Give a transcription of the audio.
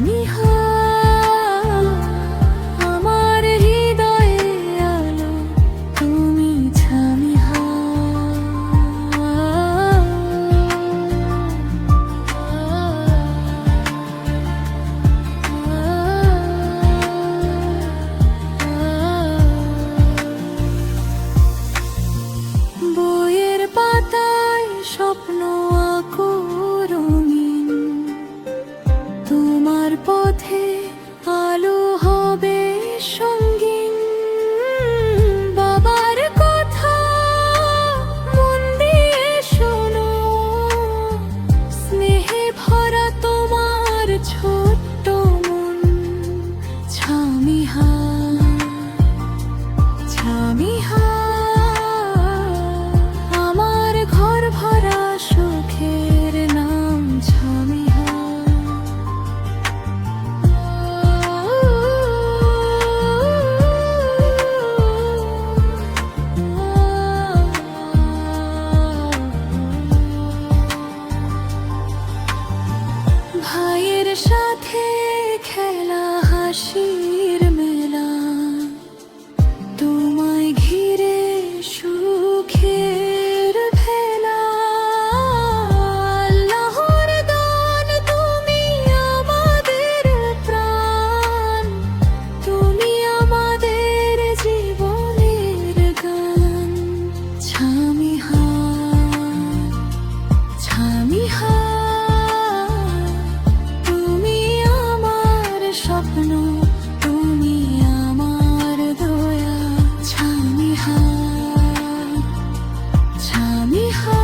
ছামিহা আমার হৃদয়ে আলো তুমি ছামিহা বইয়ের পাতায় স্বপ্ন আঁকো রঙিন তোমার পথে আলো হবে সঙ্গীন বাবার কথা মন দিয়ে শোনো স্নেহে ভরা তোমার ছোট্ট মন ছামিহা ছামিহা আমার ঘর ভরা সুখের নাম ছামিহা ভাইয়ের সাথে খেলা হাসির মেলা তোমায় ঘিরে সুখের ভেলা আল্লাহর দান তুমি আমাদের প্রাণ তুমি আমাদের জীবনের গান ছামিহা ছামিহা তুমি আমার স্বপ্ন তুমি আমার দয়া ছামিহা ছামিহা